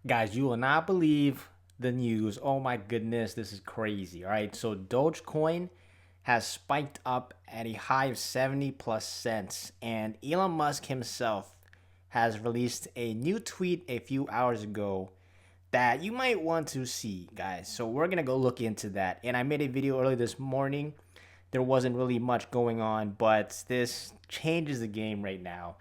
Guys, you will not believe the news. Oh my goodness, this is crazy. All right, so Dogecoin has spiked up at a high of 70 plus cents, and Elon Musk himself has released a new tweet a few hours ago that you might want to see, guys. So we're gonna go look into that. And I made a video early this morning. There wasn't really much going on, but this changes the game right now.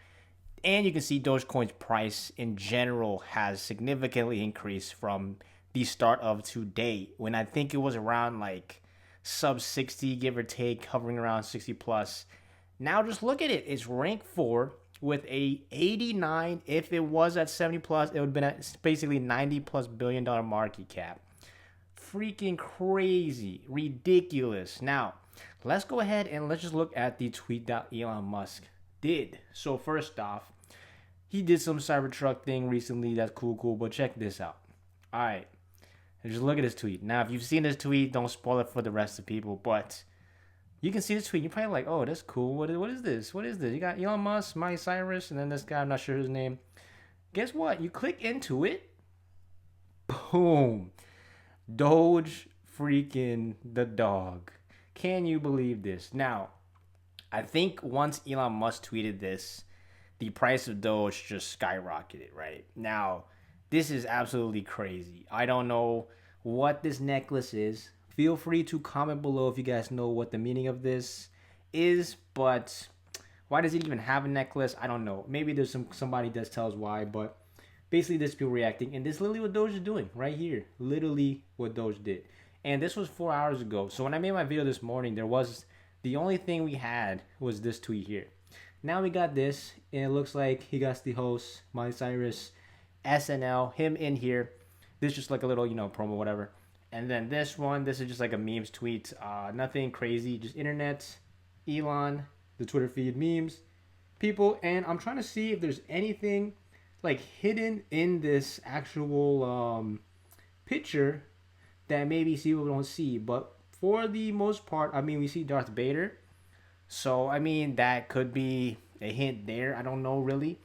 And you can see Dogecoin's price in general has significantly increased from the start of today, when I think it was around like sub 60, give or take, hovering around 60 plus. Now just look at it. It's rank 4 with a 89. If it was at 70 plus, it would have been at basically 90 plus $1 billion market cap. Freaking crazy, ridiculous. Now, let's go ahead and let's just look at the tweet that Elon Musk did. So first off, he did some Cybertruck thing recently. That's cool. But check this out. All right, just look at his tweet. Now, if you've seen this tweet, don't spoil it for the rest of the people. But you can see this tweet. You're probably like, oh, that's cool. What is this? What is this? You got Elon Musk, Miley Cyrus, and then this guy. I'm not sure his name. Guess what? You click into it. Boom. Doge freaking the dog. Can you believe this? Now, I think once Elon Musk tweeted this, the price of Doge just skyrocketed, right? Now, this is absolutely crazy. I don't know what this necklace is. Feel free to comment below if you guys know what the meaning of this is, but why does it even have a necklace? I don't know. Maybe there's somebody that tells why, but basically this people reacting, and this is literally what Doge is doing right here. Literally what Doge did. And this was 4 hours ago. So when I made my video this morning, the only thing we had was this tweet here. Now we got this, and it looks like he got the host, Miley Cyrus, SNL, him in here. This is just like a little, promo, whatever. And then this one, this is just like a memes tweet. Nothing crazy, just internet, Elon, the Twitter feed, memes, people. And I'm trying to see if there's anything like hidden in this actual picture that maybe people don't see. But for the most part, I mean, we see Darth Vader. So, I mean, that could be a hint there. I don't know really.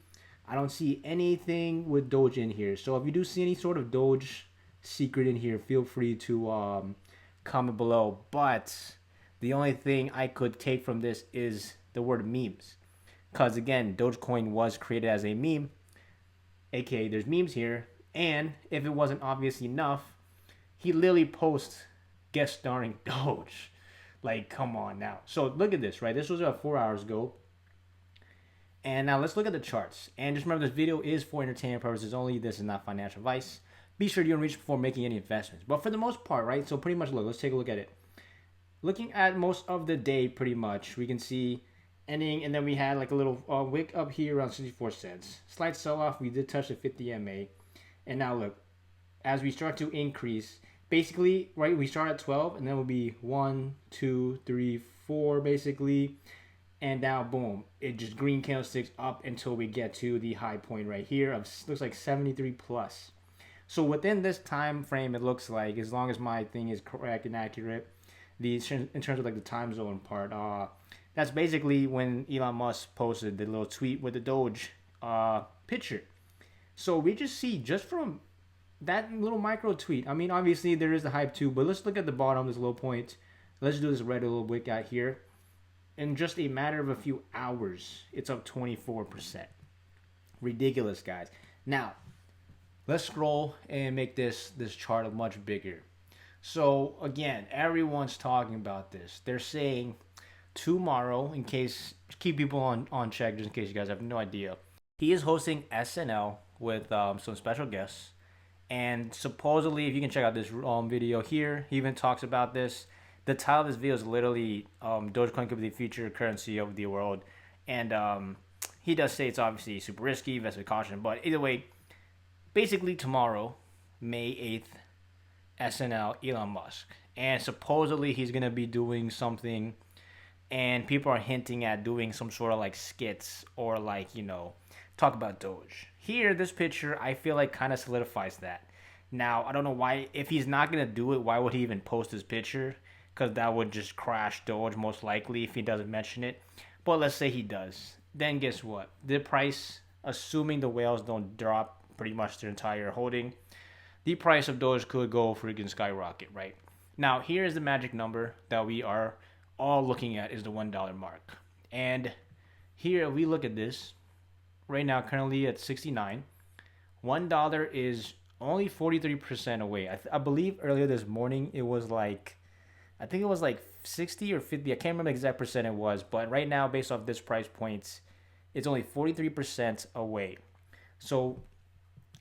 I don't see anything with Doge in here. So, if you do see any sort of Doge secret in here, feel free to comment below. But the only thing I could take from this is the word memes. Because, again, Dogecoin was created as a meme, aka there's memes here. And if it wasn't obvious enough, he literally posts guest starring Doge. Like, come on now. So look at this, right? This was about 4 hours ago. And now let's look at the charts. And just remember, this video is for entertainment purposes only. This is not financial advice. Be sure to do research before making any investments. But for the most part, right? So pretty much, look, let's take a look at it. Looking at most of the day, pretty much, we can see ending, and then we had like a little wick up here around 64 cents. Slight sell-off. We did touch the 50 MA. And now look, as we start to increase, basically, right, we start at 12, and then we'll be 1, 2, 3, 4, basically. And now, boom, it just green candlesticks up until we get to the high point right here of, looks like 73 plus. So within this time frame, it looks like, as long as my thing is correct and accurate, in terms of like the time zone part, that's basically when Elon Musk posted the little tweet with the Doge picture. So we just see, just from that little micro tweet, I mean, obviously there is the hype too, but let's look at the bottom, this low point. Let's do this red little wick out here. In just a matter of a few hours, it's up 24%. Ridiculous, guys. Now, let's scroll and make this chart much bigger. So again, everyone's talking about this. They're saying tomorrow, in case, keep people on check, just in case you guys have no idea, he is hosting SNL with some special guests. And supposedly, if you can check out this video here, he even talks about this. The title of this video is literally Dogecoin could be the future currency of the world. And he does say it's obviously super risky, invest with caution. But either way, basically tomorrow, May 8th, SNL, Elon Musk. And supposedly he's going to be doing something. And people are hinting at doing some sort of like skits or like, talk about Doge. Here, this picture, I feel like kind of solidifies that. Now, I don't know why, if he's not going to do it, why would he even post this picture? Because that would just crash Doge most likely if he doesn't mention it. But let's say he does. Then guess what? The price, assuming the whales don't drop pretty much their entire holding, the price of Doge could go freaking skyrocket, right? Now, here is the magic number that we are all looking at is the $1 mark. And here we look at this right now, currently at 69. $1 is only 43% away. I believe earlier this morning it was like, I think it was like 60 or 50. I can't remember the exact percent it was, but right now, based off this price points, it's only 43% away. So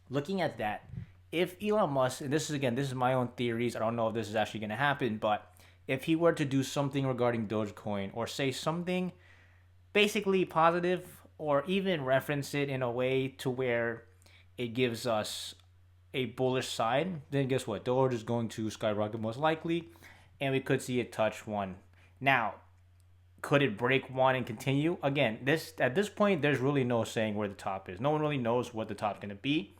looking at that, if Elon Musk, and this is my own theories, I don't know if this is actually going to happen, but if he were to do something regarding Dogecoin or say something basically positive or even reference it in a way to where it gives us a bullish side, then guess what? Doge is going to skyrocket most likely, and we could see it touch one. Now, could it break one and continue? Again, at this point, there's really no saying where the top is. No one really knows what the top's going to be.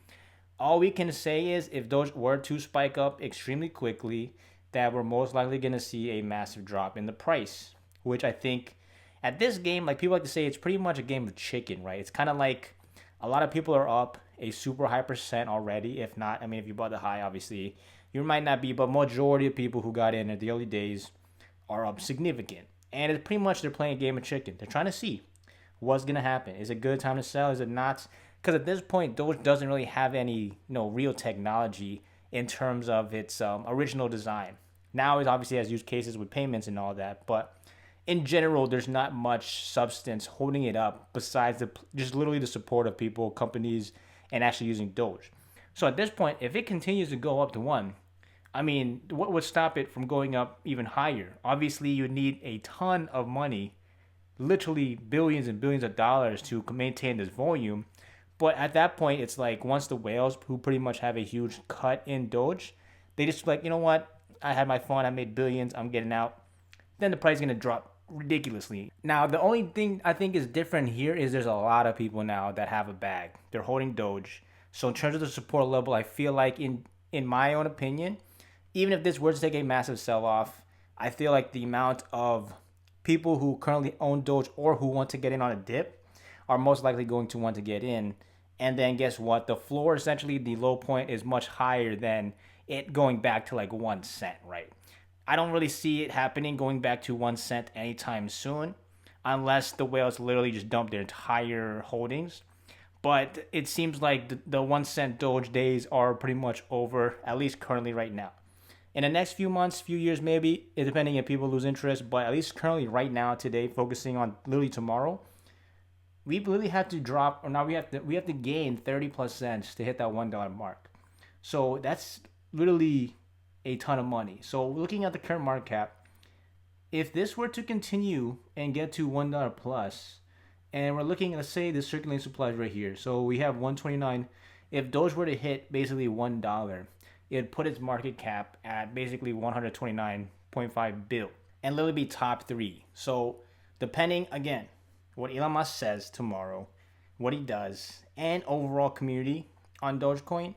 All we can say is if Doge were to spike up extremely quickly, that we're most likely going to see a massive drop in the price, which I think at this game, like people like to say, it's pretty much a game of chicken, right? It's kind of like a lot of people are up a super high percent already. If not, I mean, if you bought the high, obviously you might not be, but majority of people who got in at the early days are up significant. And it's pretty much they're playing a game of chicken. They're trying to see what's going to happen. Is it a good time to sell? Is it not? Because at this point, Doge doesn't really have any real technology in terms of its original design. Now it obviously has use cases with payments and all that, but in general, there's not much substance holding it up besides just literally the support of people, companies, and actually using Doge. So at this point, if it continues to go up to one, I mean, what would stop it from going up even higher? Obviously, you need a ton of money, literally billions and billions of dollars to maintain this volume. But at that point, it's like once the whales, who pretty much have a huge cut in Doge, they just like, you know what? I had my fun. I made billions. I'm getting out. Then the price is going to drop ridiculously. Now, the only thing I think is different here is there's a lot of people now that have a bag. They're holding Doge. So in terms of the support level, I feel like in my own opinion, even if this were to take a massive sell-off, I feel like the amount of people who currently own Doge or who want to get in on a dip are most likely going to want to get in. And then guess what? The floor, essentially the low point, is much higher than it going back to like 1 cent, right? I don't really see it happening going back to 1 cent anytime soon, unless the whales literally just dump their entire holdings. But it seems like the 1 cent Doge days are pretty much over, at least currently right now. In the next few months, few years maybe, depending if people lose interest, but at least currently right now, today, focusing on literally tomorrow, we really have to drop, or now we have to gain 30 plus cents to hit that $1 mark. So that's literally a ton of money. So looking at the current market cap, if this were to continue and get to $1 plus, and we're looking, let's say the circulating supply is right here. So we have 129. If Doge were to hit basically $1, it'd put its market cap at basically 129.5 bill and literally be top 3. So depending, again, what Elon Musk says tomorrow, what he does, and overall community on Dogecoin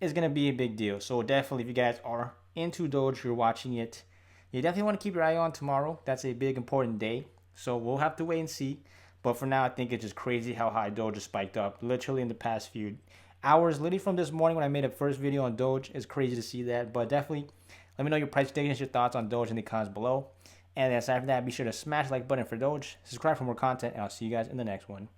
is going to be a big deal. So definitely, if you guys are into Doge, you're watching it, you definitely want to keep your eye on tomorrow. That's a big, important day. So we'll have to wait and see. But for now, I think it's just crazy how high Doge has spiked up literally in the past few hours. Literally from this morning when I made a first video on Doge, it's crazy to see that. But definitely, let me know your price predictions, your thoughts on Doge in the comments below. And aside from that, be sure to smash the like button for Doge, subscribe for more content, and I'll see you guys in the next one.